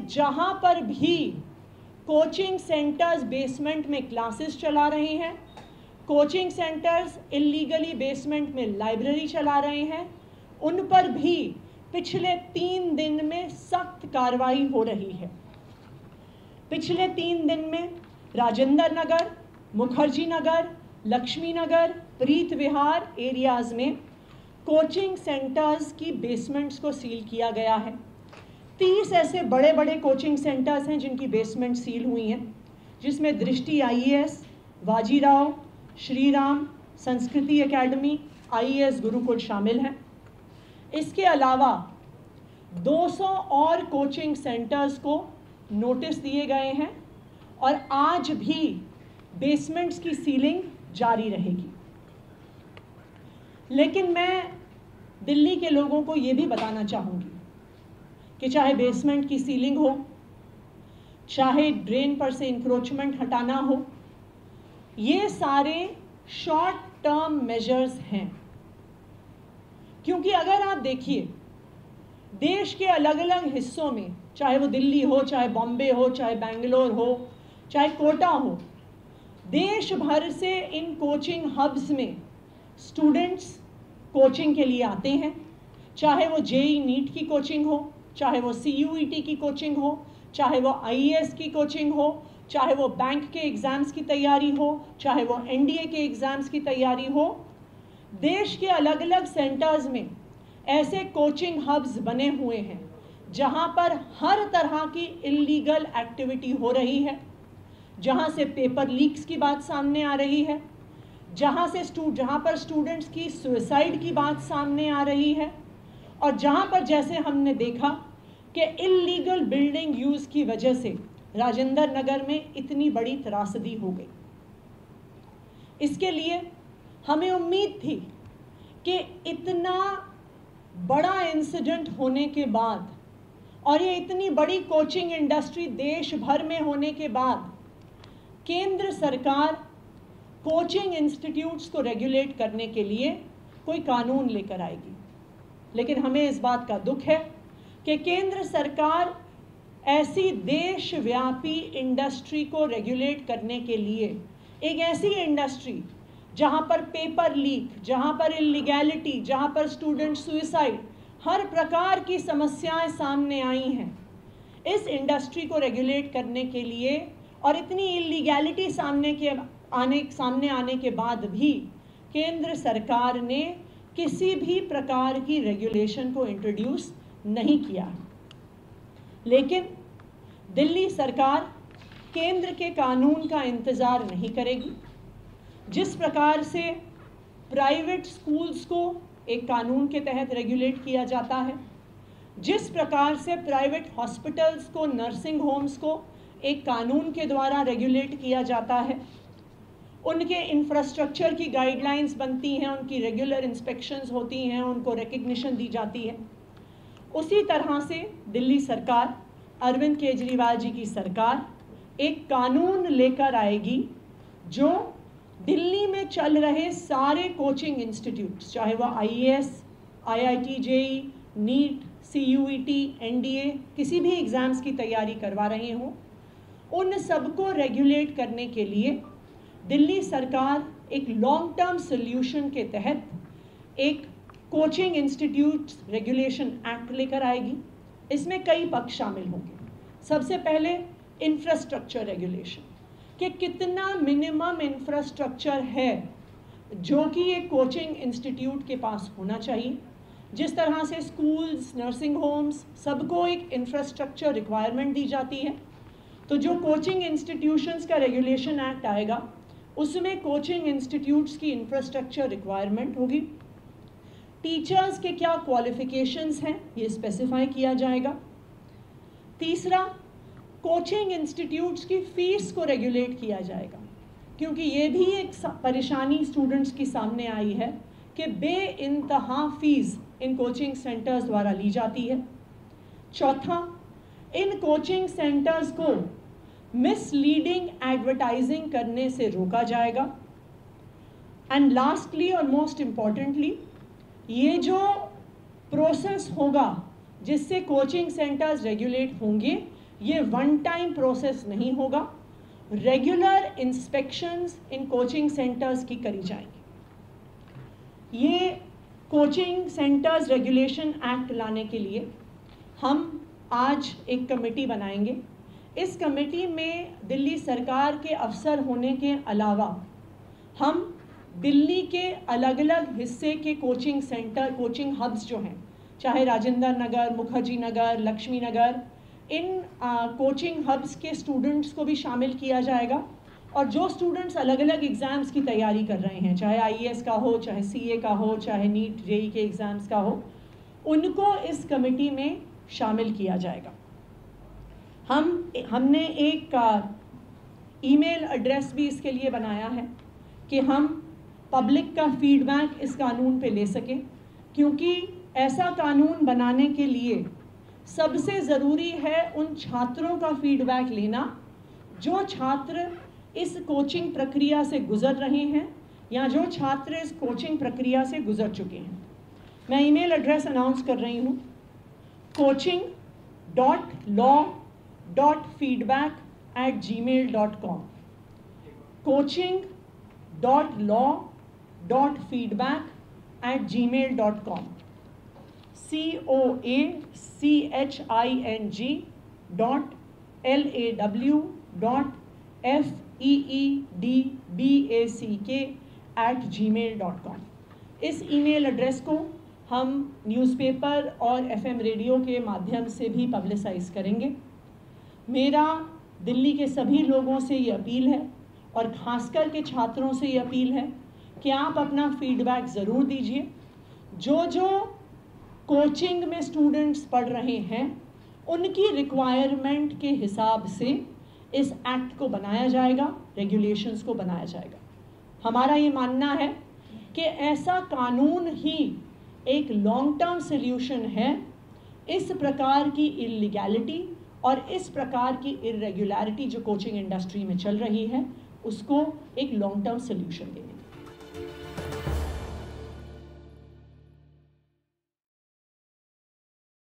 जहां पर भी कोचिंग सेंटर्स बेसमेंट में क्लासेस चला रहे हैं, कोचिंग सेंटर्स इलीगली बेसमेंट में लाइब्रेरी चला रहे हैं, उन पर भी पिछले 3 दिन में सख्त कार्रवाई हो रही है। पिछले 3 दिन में राजेंद्र नगर, मुखर्जी नगर, लक्ष्मी नगर, प्रीत विहार एरियाज में कोचिंग सेंटर्स की बेसमेंट्स को सील किया गया है। 30 ऐसे बड़े बड़े कोचिंग सेंटर्स हैं जिनकी बेसमेंट सील हुई हैं, जिसमें दृष्टि IAS, बाजीराव, श्रीराम, संस्कृति एकेडमी, IAS गुरुकुल शामिल हैं। इसके अलावा 200 और कोचिंग सेंटर्स को नोटिस दिए गए हैं और आज भी बेसमेंट्स की सीलिंग जारी रहेगी। लेकिन मैं दिल्ली के लोगों को ये भी बताना चाहूँगी कि चाहे बेसमेंट की सीलिंग हो, चाहे ड्रेन पर से इंक्रोचमेंट हटाना हो, ये सारे शॉर्ट टर्म मेजर्स हैं। क्योंकि अगर आप देखिए देश के अलग अलग हिस्सों में, चाहे वो दिल्ली हो, चाहे बॉम्बे हो, चाहे बेंगलोर हो, चाहे कोटा हो, देश भर से इन कोचिंग हब्स में स्टूडेंट्स कोचिंग के लिए आते हैं। चाहे वो JEE नीट की कोचिंग हो, चाहे वो CUET की कोचिंग हो, चाहे वो IAS की कोचिंग हो, चाहे वो बैंक के एग्ज़ाम्स की तैयारी हो, चाहे वो NDA के एग्ज़ाम्स की तैयारी हो। देश के अलग अलग सेंटर्स में ऐसे कोचिंग हब्स बने हुए हैं जहां पर हर तरह की इल्लीगल एक्टिविटी हो रही है, जहां से पेपर लीक्स की बात सामने आ रही है, जहां पर स्टूडेंट्स की सुसाइड की बात सामने आ रही है, और जहां पर जैसे हमने देखा कि इल्लीगल बिल्डिंग यूज़ की वजह से राजेंद्र नगर में इतनी बड़ी त्रासदी हो गई। इसके लिए हमें उम्मीद थी कि इतना बड़ा इंसिडेंट होने के बाद और ये इतनी बड़ी कोचिंग इंडस्ट्री देश भर में होने के बाद केंद्र सरकार कोचिंग इंस्टीट्यूट्स को रेगुलेट करने के लिए कोई कानून लेकर आएगी। लेकिन हमें इस बात का दुख है कि केंद्र सरकार ऐसी देशव्यापी इंडस्ट्री को रेगुलेट करने के लिए, एक ऐसी इंडस्ट्री जहां पर पेपर लीक, जहां पर इलीगैलिटी, जहां पर स्टूडेंट सुसाइड, हर प्रकार की समस्याएं सामने आई हैं, इस इंडस्ट्री को रेगुलेट करने के लिए और इतनी इलीगैलिटी सामने आने के बाद भी केंद्र सरकार ने किसी भी प्रकार की रेगुलेशन को इंट्रोड्यूस नहीं किया। लेकिन दिल्ली सरकार केंद्र के कानून का इंतज़ार नहीं करेगी। जिस प्रकार से प्राइवेट स्कूल्स को एक कानून के तहत रेगुलेट किया जाता है, जिस प्रकार से प्राइवेट हॉस्पिटल्स को, नर्सिंग होम्स को एक कानून के द्वारा रेगुलेट किया जाता है, उनके इंफ्रास्ट्रक्चर की गाइडलाइंस बनती हैं, उनकी रेगुलर इंस्पेक्शंस होती हैं, उनको रिकग्निशन दी जाती है, उसी तरह से दिल्ली सरकार, अरविंद केजरीवाल जी की सरकार एक कानून लेकर आएगी जो दिल्ली में चल रहे सारे कोचिंग इंस्टीट्यूट्स, चाहे वह IAS, IIT JEE, NEET, CUET, NDA, किसी भी एग्ज़ाम्स की तैयारी करवा रहे हों, उन सबको रेगुलेट करने के लिए दिल्ली सरकार एक लॉन्ग टर्म सोल्यूशन के तहत एक कोचिंग इंस्टीट्यूट्स रेगुलेशन एक्ट लेकर आएगी। इसमें कई पक्ष शामिल होंगे। सबसे पहले इंफ्रास्ट्रक्चर रेगुलेशन, कि कितना मिनिमम इंफ्रास्ट्रक्चर है जो कि एक कोचिंग इंस्टीट्यूट के पास होना चाहिए। जिस तरह से स्कूल्स, नर्सिंग होम्स, सबको एक इंफ्रास्ट्रक्चर रिक्वायरमेंट दी जाती है, तो जो कोचिंग इंस्टीट्यूशंस का रेगुलेशन एक्ट आएगा उसमें कोचिंग इंस्टीट्यूट्स की इंफ्रास्ट्रक्चर रिक्वायरमेंट होगी। टीचर्स के क्या क्वालिफिकेशंस हैं ये स्पेसिफाई किया जाएगा। तीसरा, कोचिंग इंस्टीट्यूट्स की फ़ीस को रेगुलेट किया जाएगा, क्योंकि ये भी एक परेशानी स्टूडेंट्स की सामने आई है कि बेइंतहा फ़ीस इन कोचिंग सेंटर्स द्वारा ली जाती है। चौथा, इन कोचिंग सेंटर्स को मिसलीडिंग एडवर्टाइजिंग करने से रोका जाएगा। एंड लास्टली और मोस्ट इम्पॉर्टेंटली, ये जो प्रोसेस होगा जिससे कोचिंग सेंटर्स रेगुलेट होंगे, ये वन टाइम प्रोसेस नहीं होगा, regular inspections in coaching centres की करी जाएंगी। ये कोचिंग सेंटर्स रेगुलेशन एक्ट लाने के लिए हम आज एक कमेटी बनाएंगे। इस कमेटी में दिल्ली सरकार के अफसर होने के अलावा हम दिल्ली के अलग अलग हिस्से के कोचिंग सेंटर, कोचिंग हब्स जो हैं, चाहे राजेंद्र नगर, मुखर्जी नगर, लक्ष्मी नगर, इन कोचिंग हब्स के स्टूडेंट्स को भी शामिल किया जाएगा। और जो स्टूडेंट्स अलग अलग एग्ज़ाम्स की तैयारी कर रहे हैं, चाहे IAS का हो, चाहे CA का हो, चाहे नीट JEE के एग्ज़ाम्स का हो, उनको इस कमेटी में शामिल किया जाएगा। हमने एक ईमेल एड्रेस भी इसके लिए बनाया है कि हम पब्लिक का फीडबैक इस कानून पे ले सकें, क्योंकि ऐसा कानून बनाने के लिए सबसे ज़रूरी है उन छात्रों का फीडबैक लेना जो छात्र इस कोचिंग प्रक्रिया से गुज़र रहे हैं या जो छात्र इस कोचिंग प्रक्रिया से गुज़र चुके हैं। मैं ईमेल एड्रेस अनाउंस कर रही हूँ, coaching.law.feedback@gmail.com, coaching.law.feedback@gmail.com, coaching.law.feedback@gmail.com। इस ईमेल एड्रेस को हम न्यूज़पेपर और FM रेडियो के माध्यम से भी पब्लिसाइज़ करेंगे। मेरा दिल्ली के सभी लोगों से ये अपील है और ख़ासकर के छात्रों से ये अपील है कि आप अपना फीडबैक ज़रूर दीजिए। जो कोचिंग में स्टूडेंट्स पढ़ रहे हैं उनकी रिक्वायरमेंट के हिसाब से इस एक्ट को बनाया जाएगा, रेगुलेशंस को बनाया जाएगा। हमारा ये मानना है कि ऐसा कानून ही एक लॉन्ग टर्म सल्यूशन है इस प्रकार की इलीगैलिटी और इस प्रकार की इर्रेगुलरिटी जो कोचिंग इंडस्ट्री में चल रही है, उसको एक लॉन्ग टर्म सल्यूशन देने।